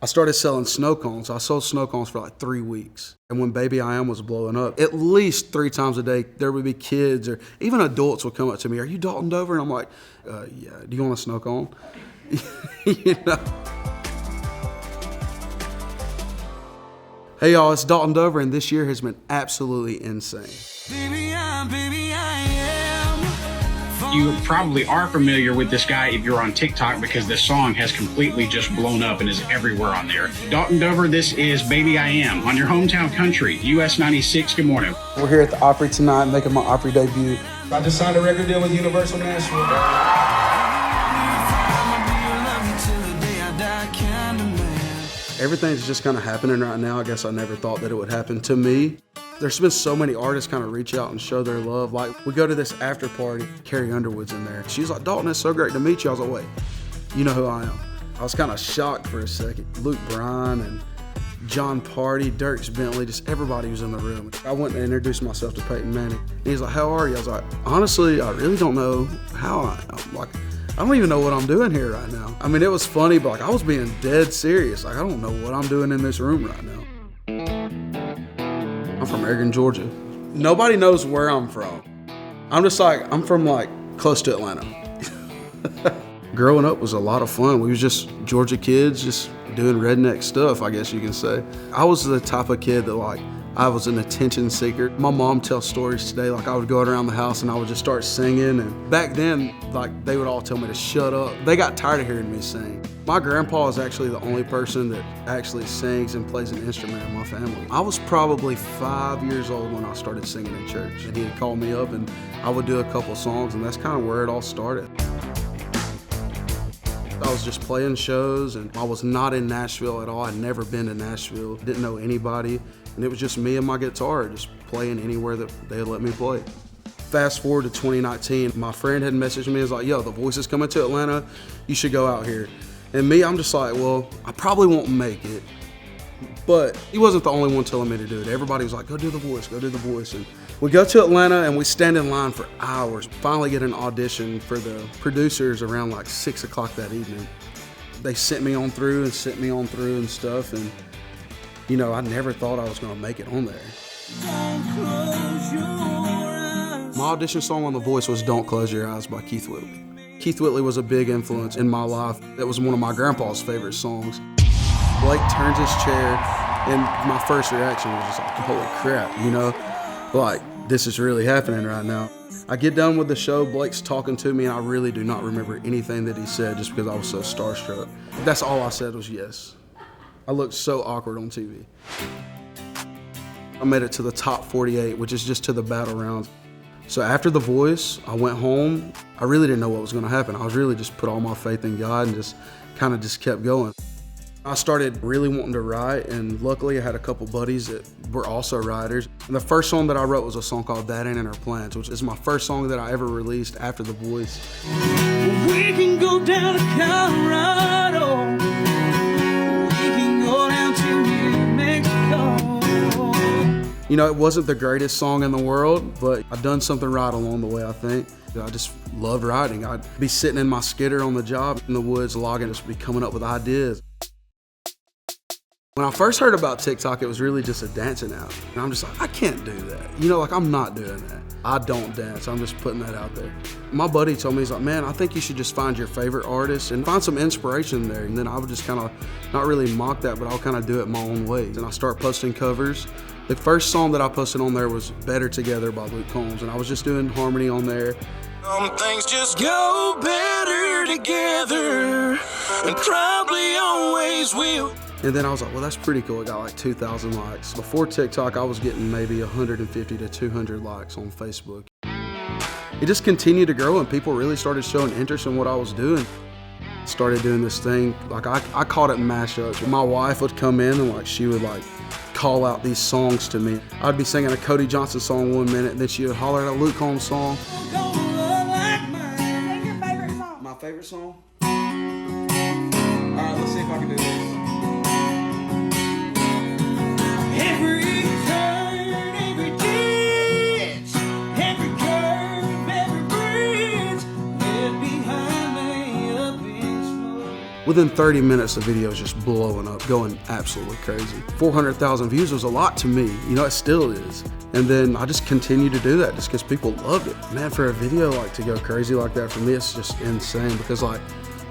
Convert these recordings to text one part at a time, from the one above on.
I started selling snow cones. I sold snow cones for like 3 weeks. And when Baby I Am was blowing up, at least 3 times a day, there would be kids or even adults would come up to me, "Are you Dalton Dover?" And I'm like, "Yeah, do you want a snow cone?" You know? Hey y'all, it's Dalton Dover, and this year has been absolutely insane. Baby, I am. You probably are familiar with this guy if you're on TikTok because this song has completely just blown up and is everywhere on there. Dalton Dover, this is Baby I Am on your hometown country, US 96. Good morning. We're here at the Opry tonight making my Opry debut. I just signed a record deal with Universal Nashville. Everything's just kind of happening right now. I guess I never thought that it would happen to me. There's been so many artists kind of reach out and show their love. Like, we go to this after party, Carrie Underwood's in there. She's like, "Dalton, it's so great to meet you." I was like, "Wait, you know who I am?" I was kind of shocked for a second. Luke Bryan and John Party, Dierks Bentley, just everybody was in the room. I went and introduced myself to Peyton Manning. And he's like, "How are you?" I was like, "Honestly, I really don't know how I am. Like, I don't even know what I'm doing here right now." I mean, it was funny, but like, I was being dead serious. Like, I don't know what I'm doing in this room right now. I'm from Marion, Georgia. Nobody knows where I'm from. I'm from like close to Atlanta. Growing up was a lot of fun. We was just Georgia kids, just doing redneck stuff, I guess you can say. I was the type of kid that like, I was an attention seeker. My mom tells stories today, like I would go around the house and I would just start singing. And back then, like they would all tell me to shut up. They got tired of hearing me sing. My grandpa is actually the only person that actually sings and plays an instrument in my family. I was probably 5 years old when I started singing in church. And he'd call me up and I would do a couple songs, and that's kind of where it all started. I was just playing shows, and I was not in Nashville at all. I'd never been to Nashville, didn't know anybody. And it was just me and my guitar, just playing anywhere that they let me play. Fast forward to 2019, my friend had messaged me, he was like, "Yo, The Voice is coming to Atlanta, you should go out here." And me, I'm just like, well, I probably won't make it. But he wasn't the only one telling me to do it. Everybody was like, "Go do The Voice, go do The Voice." And we go to Atlanta and we stand in line for hours. Finally get an audition for the producers around like 6 o'clock that evening. They sent me on through and stuff. And you know, I never thought I was gonna make it on there. My audition song on The Voice was "Don't Close Your Eyes" by Keith Whitley. Keith Whitley was a big influence in my life. That was one of my grandpa's favorite songs. Blake turns his chair, and my first reaction was just like, holy crap, you know? Like, this is really happening right now. I get done with the show, Blake's talking to me, and I really do not remember anything that he said just because I was so starstruck. That's all I said was yes. I looked so awkward on TV. I made it to the top 48, which is just to the battle rounds. So after The Voice, I went home. I really didn't know what was gonna happen. I was really just put all my faith in God and just kind of just kept going. I started really wanting to write, and luckily I had a couple buddies that were also writers. And the first song that I wrote was a song called "That Ain't in Our Plans," which is my first song that I ever released after The Voice. We can go down to Colorado. We can go down to New Mexico. You know, it wasn't the greatest song in the world, but I've done something right along the way, I think. I just loved writing. I'd be sitting in my skidder on the job in the woods logging, just be coming up with ideas. When I first heard about TikTok, it was really just a dancing app. And I'm just like, I can't do that. You know, like I'm not doing that. I don't dance, I'm just putting that out there. My buddy told me, he's like, "Man, I think you should just find your favorite artist and find some inspiration there." And then I would just kind of, not really mock that, but I'll kind of do it my own way. And I start posting covers. The first song that I posted on there was "Better Together" by Luke Combs, and I was just doing harmony on there. Things just go better together, and probably always will. And then I was like, well, that's pretty cool. It got like 2,000 likes. Before TikTok, I was getting maybe 150 to 200 likes on Facebook. It just continued to grow, and people really started showing interest in what I was doing. Started doing this thing, like I called it mashups. My wife would come in and like she would like call out these songs to me. I'd be singing a Cody Johnson song 1 minute, and then she would holler at a Luke Combs song. What's your favorite song? My favorite song? Alright, let's see if I can do this. Every turn, every ditch, every curve, every bridge, left behind me up in smoke. Within 30 minutes, the video is just blowing up, going absolutely crazy. 400,000 views was a lot to me, you know, it still is. And then I just continue to do that just because people loved it. Man, for a video like to go crazy like that, for me, it's just insane because like,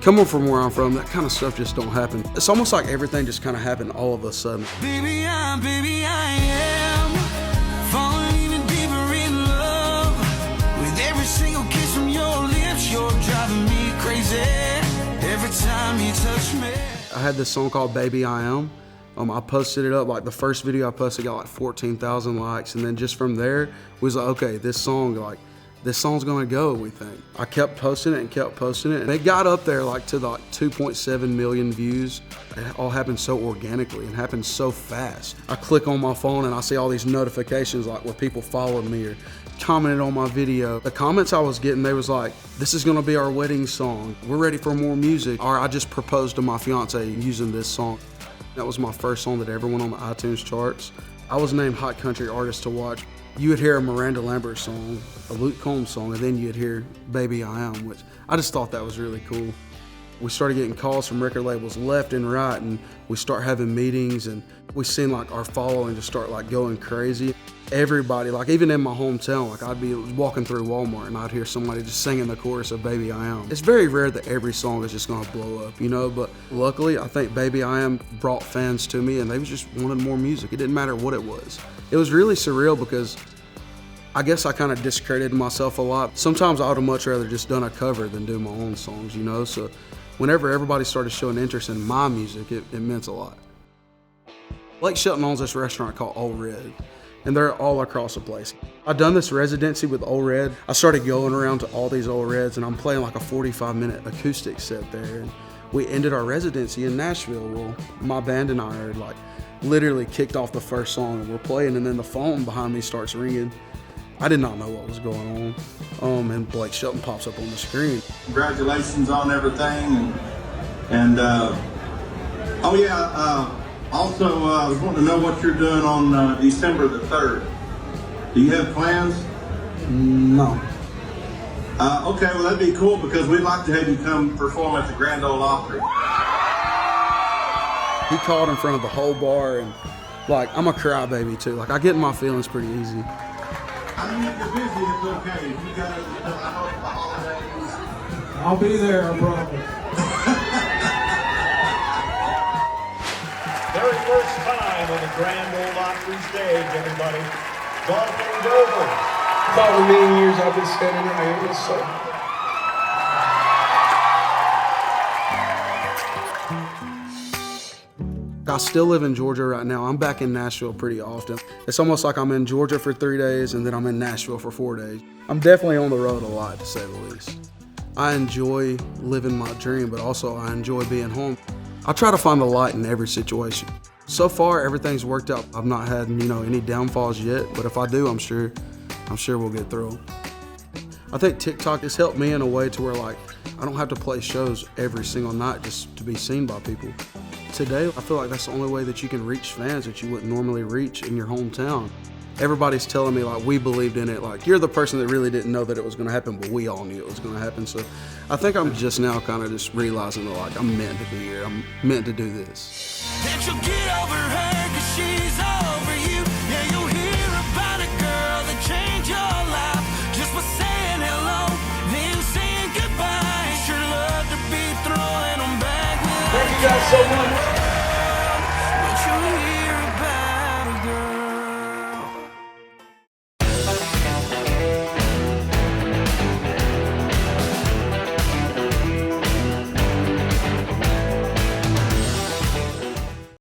coming from where I'm from, that kind of stuff just don't happen. It's almost like everything just kind of happened all of a sudden. Baby, I am falling even deeper in love with every single kiss from your lips. You're driving me crazy every time you touch me. I had this song called Baby I Am. I posted it up, like the first video I posted got like 14,000 likes, and then just from there, we was like, okay, this song's gonna go, we think. I kept posting it and kept posting it, and it got up there like to like 2.7 million views. It all happened so organically and happened so fast. I click on my phone and I see all these notifications like where people followed me or commented on my video. The comments I was getting, they was like, this is gonna be our wedding song. We're ready for more music. Or I just proposed to my fiance using this song. That was my first song that ever went on the iTunes charts. I was named Hot Country Artist to Watch. You would hear a Miranda Lambert song, a Luke Combs song, and then you'd hear Baby I Am, which I just thought that was really cool. We started getting calls from record labels left and right, and we start having meetings, and we seen like our following just start like going crazy. Everybody, like even in my hometown, like I'd be walking through Walmart and I'd hear somebody just singing the chorus of Baby I Am. It's very rare that every song is just gonna blow up, you know, but luckily I think Baby I Am brought fans to me and they just wanted more music. It didn't matter what it was. It was really surreal because I guess I kind of discredited myself a lot. Sometimes I would have much rather just done a cover than do my own songs, you know, so whenever everybody started showing interest in my music, it meant a lot. Blake Shelton owns this restaurant called Ole Red, and they're all across the place. I've done this residency with Ole Red. I started going around to all these Ole Reds, and I'm playing like a 45-minute acoustic set there. And we ended our residency in Nashville. Well, my band and I are like literally kicked off the first song, and we're playing, and then the phone behind me starts ringing. I did not know what was going on, and Blake Shelton pops up on the screen. Congratulations on everything, also, I was wanting to know what you're doing on December the 3rd. Do you have plans? No. Okay, well that'd be cool because we'd like to have you come perform at the Grand Ole Opry. He called in front of the whole bar, and like I'm a crybaby too. Like I get in my feelings pretty easy. I mean, if you're busy, it's okay. If you got, I know it's the holidays. I'll be there, I promise. Very first time on the Grand Ole Opry stage, everybody. Dalton Dover. About a million years I've been standing right here, so. I still live in Georgia right now. I'm back in Nashville pretty often. It's almost like I'm in Georgia for 3 days and then I'm in Nashville for 4 days. I'm definitely on the road a lot, to say the least. I enjoy living my dream, but also I enjoy being home. I try to find the light in every situation. So far, everything's worked out. I've not had, any downfalls yet, but if I do, I'm sure we'll get through them. I think TikTok has helped me in a way to where like I don't have to play shows every single night just to be seen by people. Today, I feel like that's the only way that you can reach fans that you wouldn't normally reach in your hometown. Everybody's telling me like we believed in it, like you're the person that really didn't know that it was gonna happen, but we all knew it was gonna happen. So I think I'm just now kind of just realizing that like I'm meant to be here, I'm meant to do this. That you'll get over her 'cause she's over you. Yeah, you'll hear about a girl that changed your life just by saying hello, then saying goodbye. Sure love to be throwing them back. Thank you guys so much.